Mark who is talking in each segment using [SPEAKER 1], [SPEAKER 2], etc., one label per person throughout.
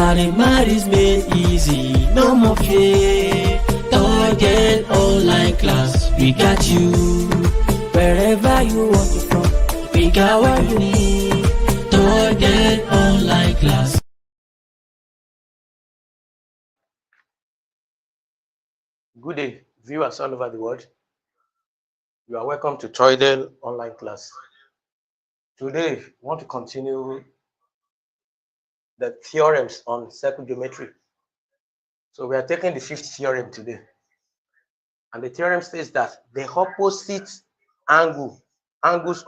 [SPEAKER 1] Mathematics made easy, no more fear. Target online class, we got you. Wherever you want to from, we got what you need. Target online class.
[SPEAKER 2] Good day, viewers all over the world. You are welcome to Target online class. Today, we want to continue the theorems on circle geometry. So we are taking the fifth theorem today. And the theorem says that the opposite angles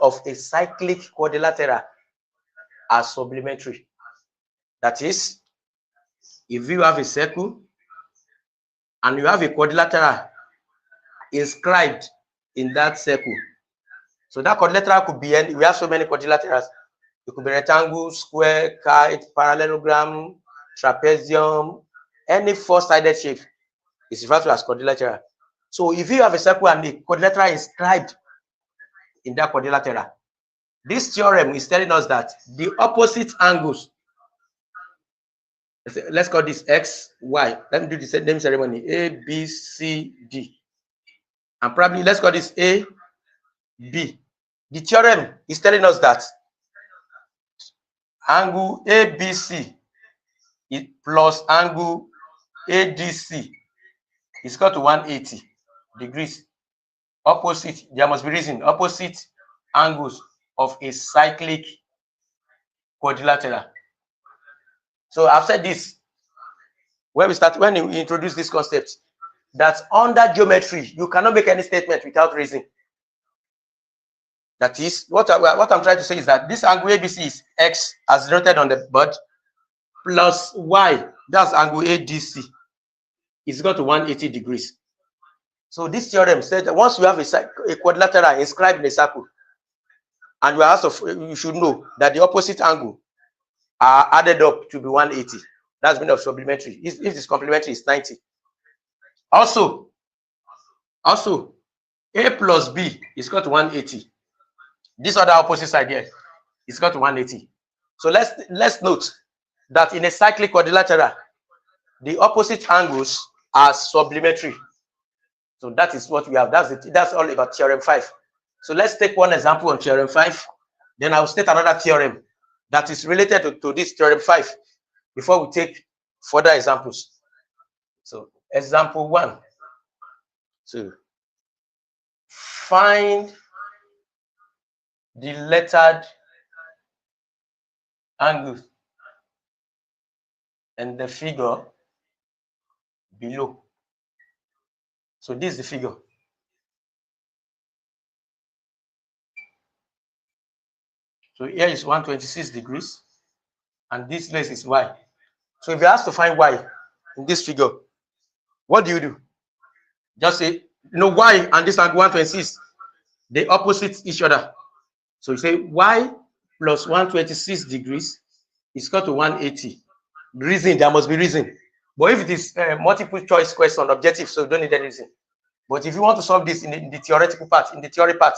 [SPEAKER 2] of a cyclic quadrilateral are supplementary. That is, if you have a circle and you have a quadrilateral inscribed in that circle, so that quadrilateral could be any, we have so many quadrilaterals. It could be rectangle, square, kite, parallelogram, trapezium, any four-sided shape is referred to as quadrilateral. So if you have a circle and the quadrilateral is inscribed in that quadrilateral, this theorem is telling us that the opposite angles, let's call this X, Y. Let me do the name ceremony, A, B, C, D. And probably let's call this A, B. The theorem is telling us that angle ABC plus angle ADC is equal to 180 degrees. Opposite, there must be reason, opposite angles of a cyclic quadrilateral. So I've said this when we introduce this concept, that under geometry, you cannot make any statement without reason. That is, what I'm trying to say is that this angle ABC is X as denoted on the board, plus Y, that's angle ADC, is equal to 180 degrees. So this theorem said that once you have a quadrilateral inscribed in a circle, and you are also, you should know that the opposite angle are added up to be 180. That's meaning of supplementary. If it's complementary, it's 90. Also, A plus B is equal to 180. This other opposite side here is equal to 180. So let's note that in a cyclic quadrilateral, the opposite angles are supplementary. So that is what we have. That's all about theorem 5. So let's take one example on theorem 5. Then I'll state another theorem that is related to this theorem 5 before we take further examples. So example 1. So find the lettered angle and the figure below. So this is the figure. So here is 126 degrees, and this place is Y. So if you ask to find Y in this figure, what do? Just say, Y and this angle 126, they opposite each other. So you say Y plus 126 degrees is equal to 180. Reason, there must be reason. But if it is multiple choice question, objective, so you don't need any reason. But if you want to solve this in the theoretical part, in the theory part,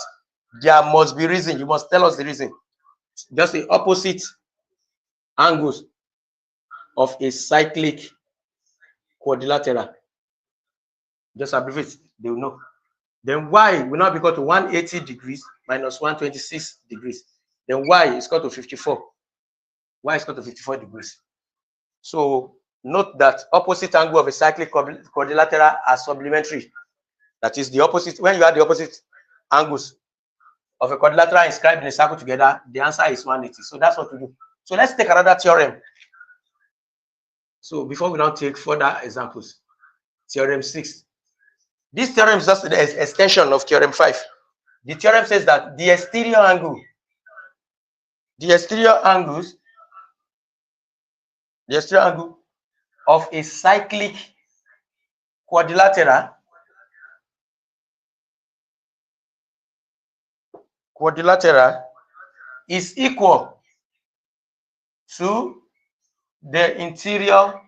[SPEAKER 2] there must be reason. You must tell us the reason. Just the opposite angles of a cyclic quadrilateral. Just abbreviate, they will know. Then Y will now be equal to 180 degrees minus 126 degrees. Then Y is equal to 54. Y is equal to 54 degrees. So note that opposite angle of a cyclic quadrilateral are supplementary. That is the opposite. When you add the opposite angles of a quadrilateral inscribed in a circle together, the answer is 180. So that's what we do. So let's take another theorem. So before we now take further examples, theorem 6. This theorem is just an extension of theorem 5. The theorem says that the exterior angle of a cyclic quadrilateral is equal to the interior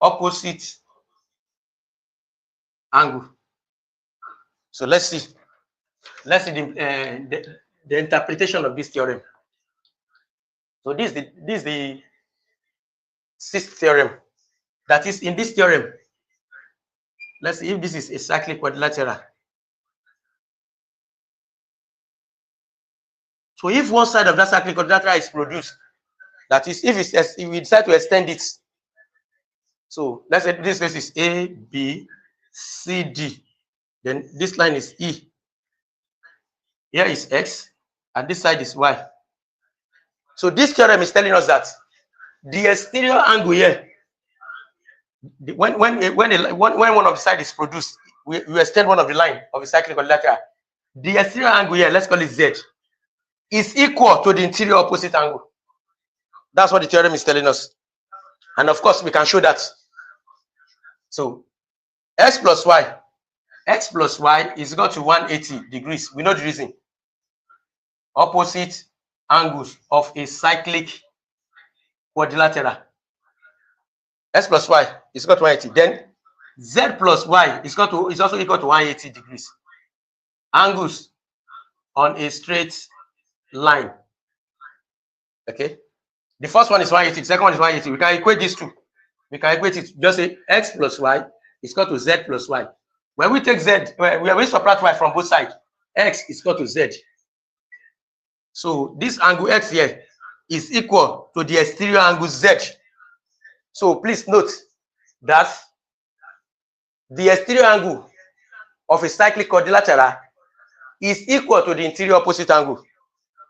[SPEAKER 2] opposite angle. So let's see the interpretation of this theorem. So this is sixth theorem. That is, in this theorem, let's see if this is a cyclic quadrilateral. So if one side of that cyclic quadrilateral is produced, that is, if we decide to extend it, so let's say this place is A, B, C, D, then this line is E. Here is X, and this side is Y. So this theorem is telling us that the exterior angle here, when one of the side is produced, we extend one of the line of the cyclic quadrilateral. The exterior angle here, let's call it Z, is equal to the interior opposite angle. That's what the theorem is telling us. And of course, we can show that. So x plus y is equal to 180 degrees. We know the reason. Opposite angles of a cyclic quadrilateral. X plus y is equal to 180. Then z plus y is also equal to 180 degrees. Angles on a straight line. Okay. The first one is 180. The second one is 180. We can equate these two. We can equate it. Just say x plus y is equal to z plus y. When we take z, we subtract y from both sides. X is equal to z. So this angle x here is equal to the exterior angle z. So please note that the exterior angle of a cyclic quadrilateral is equal to the interior opposite angle.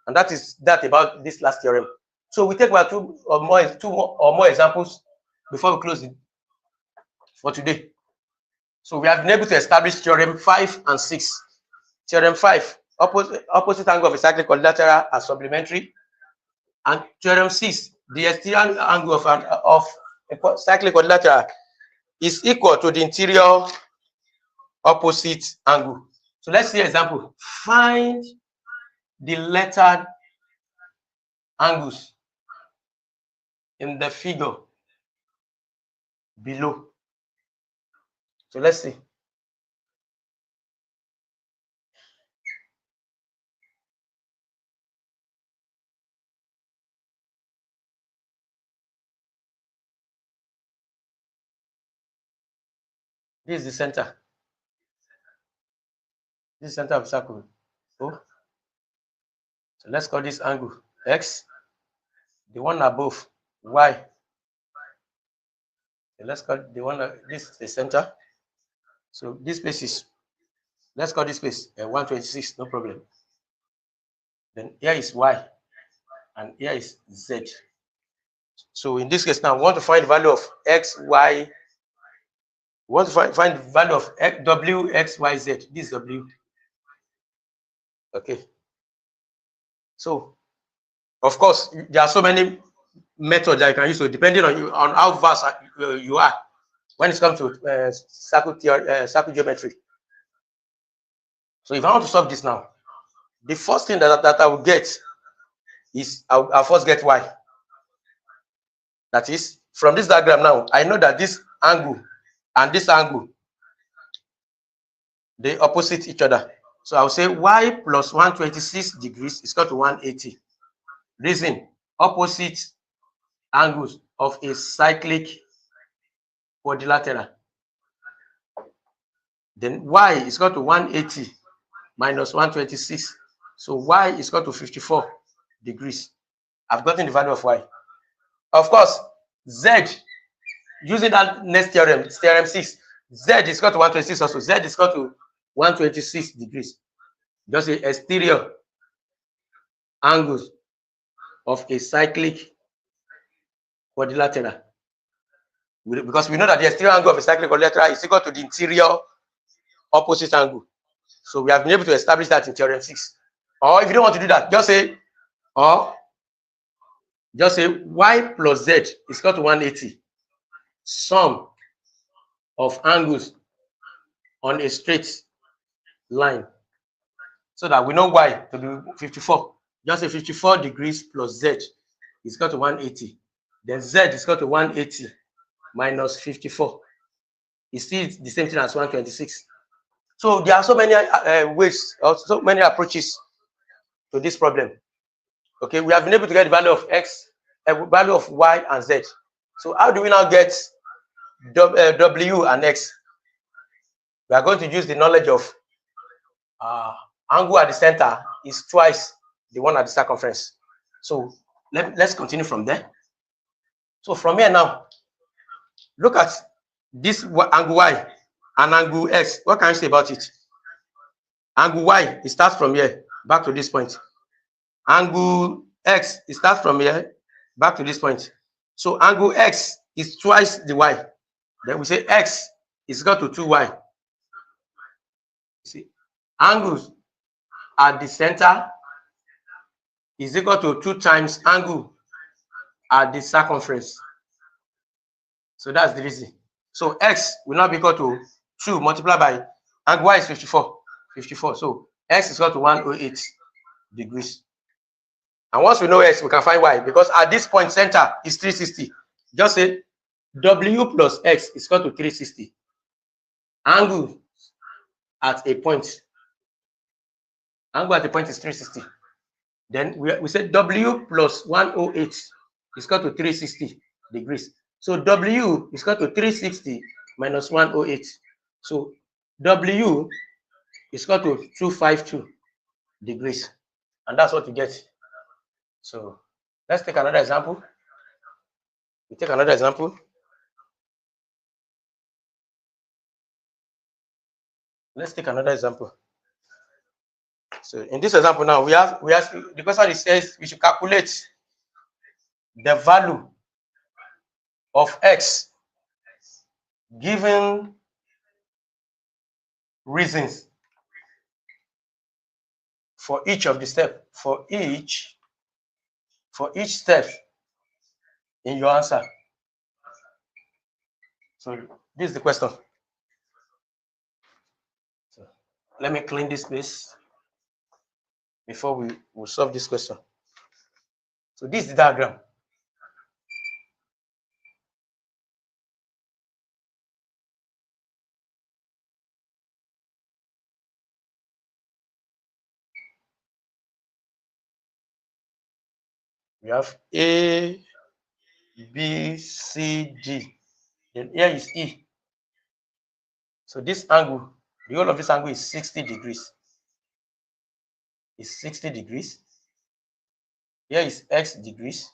[SPEAKER 2] And that is that about this last theorem. So we take about two or more examples before we close it for today. So we have been able to establish theorem 5 and 6. Theorem 5, opposite angle of a cyclic quadrilateral are supplementary. And theorem 6, the exterior angle of a cyclic quadrilateral is equal to the interior opposite angle. So let's see an example. Find the lettered angles in the figure below. So let's see. This is the center. This is the center of the circle. Oh. So let's call this angle X. The one above Y. So let's call the one, this is the center. So this place is, let's call this place 126, no problem. Then here is Y and here is Z. So in this case now, we want to find the value of X, Y. We want to find the value of W, X, Y, Z. This is W. Okay. So, of course, there are so many methods that you can use. So, depending on how vast you are when it comes to circle geometry. So, if I want to solve this now, the first thing that I will get is I'll first get Y. That is, from this diagram now, I know that this angle and this angle, they opposite each other. So I'll say Y plus 126 degrees is equal to 180. Reason, opposite angles of a cyclic quadrilateral. Then Y is equal to 180 minus 126. So Y is equal to 54 degrees. I've gotten the value of Y. Of course, Z, using that next theorem, theorem 6, Z is equal to 126 also. Z is equal to 126 degrees. Just the exterior angles of a cyclic quadrilateral. Because we know that the exterior angle of a cyclic quadrilateral is equal to the interior opposite angle. So we have been able to establish that in theorem 6. Or if you don't want to do that, just say Y plus Z is equal to 180. Sum of angles on a straight line. So that we know Y to be 54. Just say 54 degrees plus Z is equal to 180. Then Z is equal to 180 minus 54. It's still the same thing as 126. So there are so many ways, or so many approaches to this problem. Okay, we have been able to get the value of X, value of Y and Z. So how do we now get W and X? We are going to use the knowledge of angle at the center is twice the one at the circumference. So let's continue from there. So from here now, look at this angle Y and angle X. What can you say about it? Angle Y, it starts from here back to this point. Angle X, it starts from here back to this point. So angle X is twice the Y. Then we say X is equal to 2Y. See, angles at the center is equal to 2 times angle at the circumference. So that's the reason. So X will now be equal to 2 multiplied by angle Y is 54. 54. So X is equal to 108 degrees. And once we know X, we can find Y, because at this point center is 360. Just say W plus X is equal to 360. Angle at a point. Angle at a point is 360. Then we say W plus 108 is equal to 360 degrees. So W is equal to 360 minus 108. So W is equal to 252 degrees. And that's what you get. So let's take another example. We take another example. Let's take another example. So in this example now, we have the question it says we should calculate the value of X given reasons for each of the steps, for each step in your answer. So this is the question. So let me clean this space before we will solve this question. So this is the diagram. We have A, B, C, D. Then here is E. So this angle, the whole of this angle is 60 degrees. Is 60 degrees. Here is X degrees.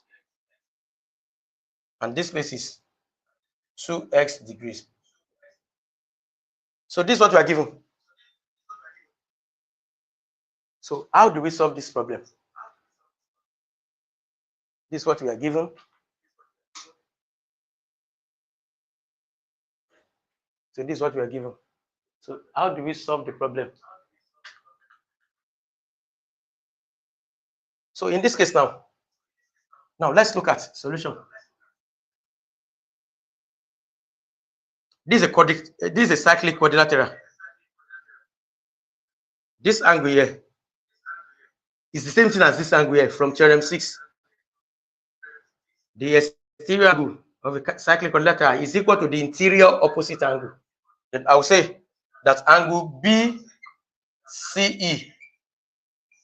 [SPEAKER 2] And this place is 2X degrees. So this is what we are given. So how do we solve this problem? This is what we are given. So this is what we are given. So how do we solve the problem? So in this case now let's look at solution. This is a cyclic quadrilateral. This angle here is the same thing as this angle here from Theorem 6. The exterior angle of a cyclic quadrilateral is equal to the interior opposite angle. Then I will say that angle BCE,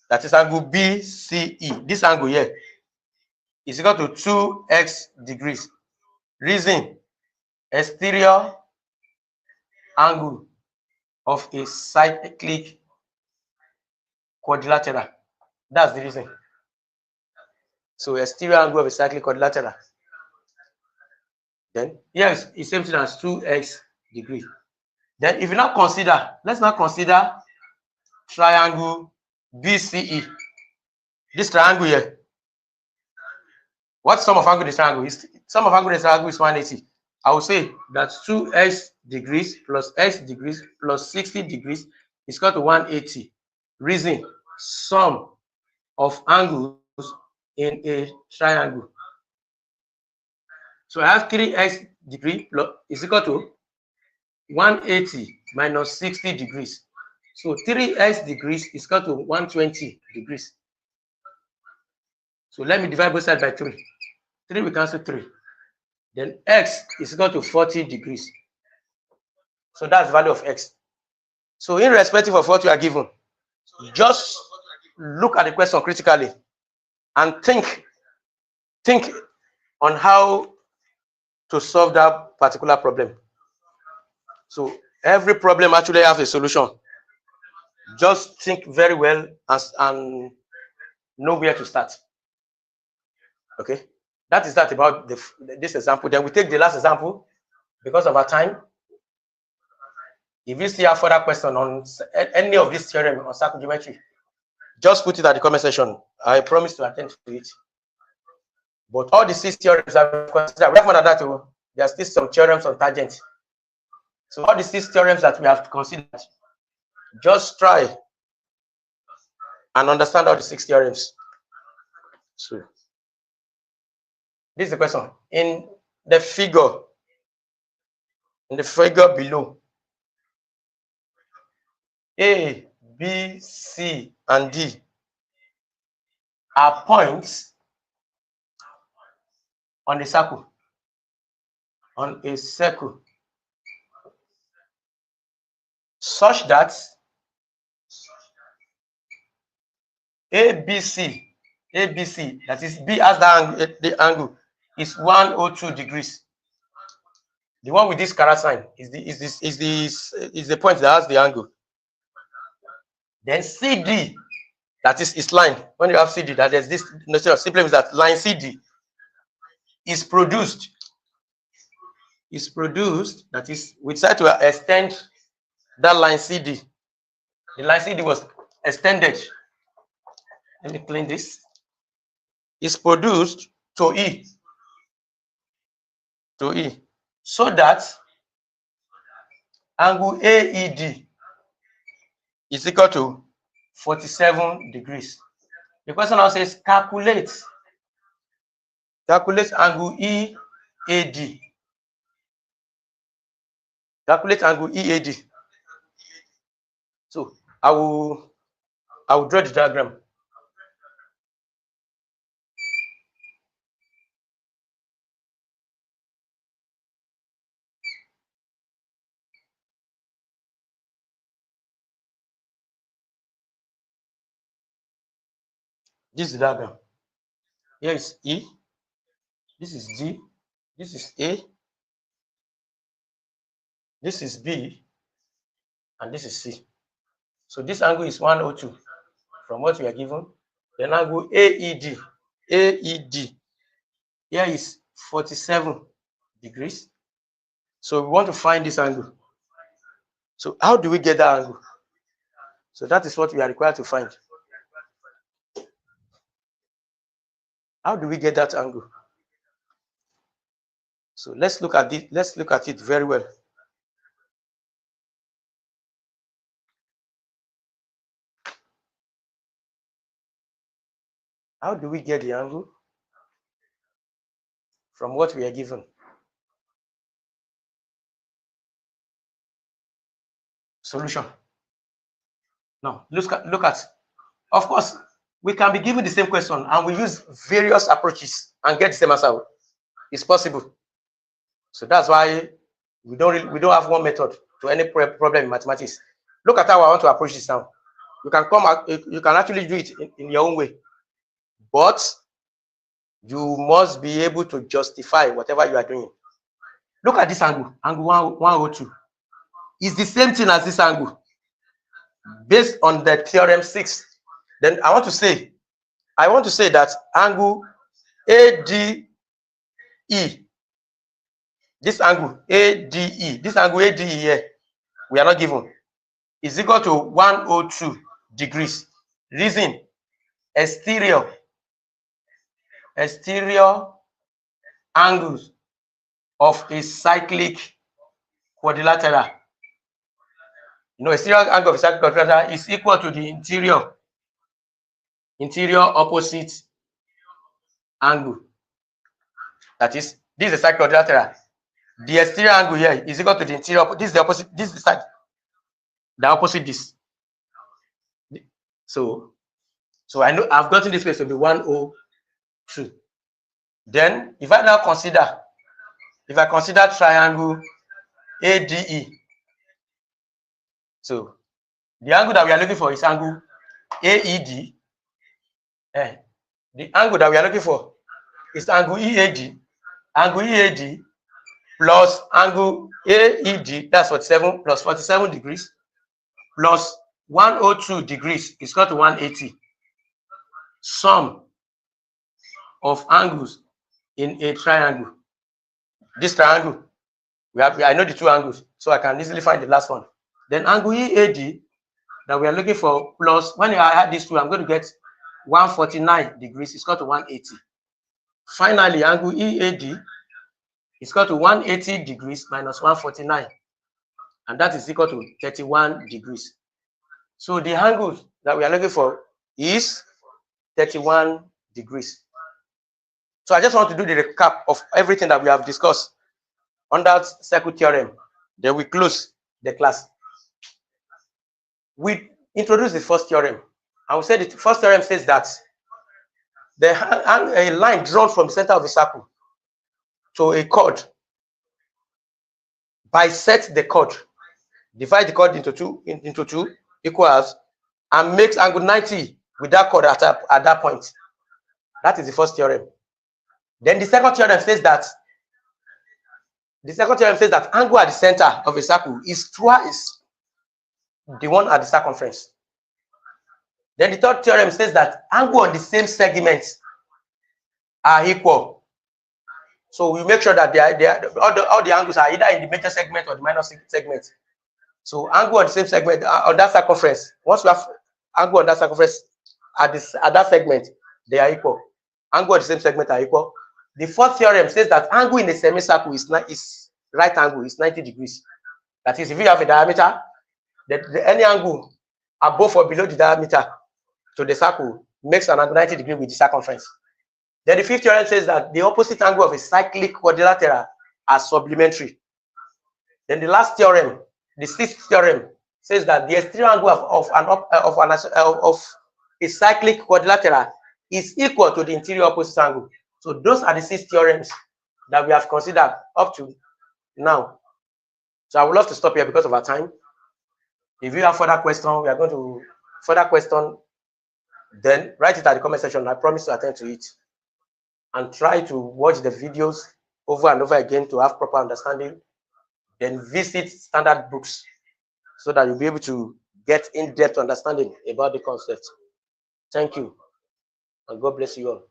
[SPEAKER 2] that is angle BCE, this angle here is equal to 2X degrees. Reason, exterior angle of a cyclic quadrilateral. That's the reason. So exterior angle of a cyclic quadrilateral. Then here is the same thing as 2X degree. Then if you now consider, let's now consider triangle BCE. This triangle here. What sum of angle this triangle is? Sum of angle this triangle is 180. I will say that 2x degrees plus x degrees plus 60 degrees is equal to 180. Reason, sum of angles in a triangle. So I have 3x degree plus is equal to 180 minus 60 degrees. So 3x degrees is equal to 120 degrees. So let me divide both sides by 3. 3 we cancel 3. Then x is equal to 40 degrees. So that's the value of x. So irrespective of what you are given, just look at the question critically and think on how to solve that particular problem. So every problem actually has a solution. Just think very well and know where to start. Okay, that is that about this example. Then we take the last example because of our time. If you still have further question on any of this theorem on circular geometry, just put it at the comment section. I promise to attend to it. But all the 6 theorems that we consider, we have more than that too. There are still some theorems on tangent. So all the 6 theorems that we have considered, just try and understand all the 6 theorems. So this is the question. In the figure below, A, B, C, and D are points on a circle. Such that ABC, that is B as the angle is 102 degrees. The one with this carat sign is the point that has the angle. Then CD, that is its line. When you have CD, that there's this notion of simply means that line CD is produced. That is, we try to extend that line CD. The line CD was extended. Let me clean this. Is produced to E. So that angle AED is equal to 47 degrees. The question now says calculate angle EAD. Calculate angle EAD. So I will draw the diagram. This is the diagram. Here is E, this is D, this is A, this is B, and this is C. So this angle is 102 from what we are given. Then angle AED here is 47 degrees. So we want to find this angle. So how do we get that angle? So that is what we are required to find. How do we get that angle? So let's look at it. Let's look at it very well. How do we get the angle from what we are given? Solution. Now look at. Of course, we can be given the same question and we use various approaches and get the same answer. It's possible. So that's why we don't have one method to any problem in mathematics. Look at how I want to approach this now. You can actually do it in your own way, but you must be able to justify whatever you are doing. Look at this angle 102. It's the same thing as this angle based on the theorem 6. Then I want to say that angle ADE, this angle ADE, here, we are not given, is equal to 102 degrees. Reason, exterior angles of a cyclic quadrilateral. You know, exterior angle of a cyclic quadrilateral is equal to the interior opposite angle. That is, this is a cyclic quadrilateral. The exterior angle here is equal to the interior. This is the opposite. This is the side. The opposite this. So I know I've gotten this place to be 102. Then if I now consider triangle ADE. So the angle that we are looking for is angle AED. The angle that we are looking for is angle EAD. Angle EAD plus angle AED, that's 47, plus 47 degrees, plus 102 degrees is equal to 180. Sum of angles in a triangle. This triangle, I know the two angles, so I can easily find the last one. Then angle EAD that we are looking for, plus when I add these two, I'm going to get 149 degrees is equal to 180. Finally, angle EAD is equal to 180 degrees minus 149, and that is equal to 31 degrees. So the angle that we are looking for is 31 degrees. So I just want to do the recap of everything that we have discussed under circle theorem. Then we close the class. We introduce the first theorem. I will say the first theorem says that a line drawn from the center of the circle to a chord, bisect the chord, divide the chord into two equals, and makes angle 90 with that chord at that point. That is the first theorem. Then the second theorem says that angle at the center of a circle is twice the one at the circumference. Then the third theorem says that angle on the same segment are equal. So we make sure that all the angles are either in the major segment or the minor segment. So angle on the same segment on that circumference. Once we have angle on that circumference at that segment, they are equal. Angle on the same segment are equal. The fourth theorem says that angle in a semicircle is right angle is 90 degrees. That is, if you have a diameter, any angle above or below the diameter to the circle makes an angle 90 degrees with the circumference. Then the fifth theorem says that the opposite angle of a cyclic quadrilateral are supplementary. Then the last theorem, the sixth theorem, says that the exterior angle of a cyclic quadrilateral is equal to the interior opposite angle. So those are the 6 theorems that we have considered up to now. So I would love to stop here because of our time. If you have further questions, we are going to then write it at the comment section. I promise to attend to it. And try to watch the videos over and over again to have proper understanding. Then visit standard books so that you'll be able to get in-depth understanding about the concept. Thank you, and God bless you all.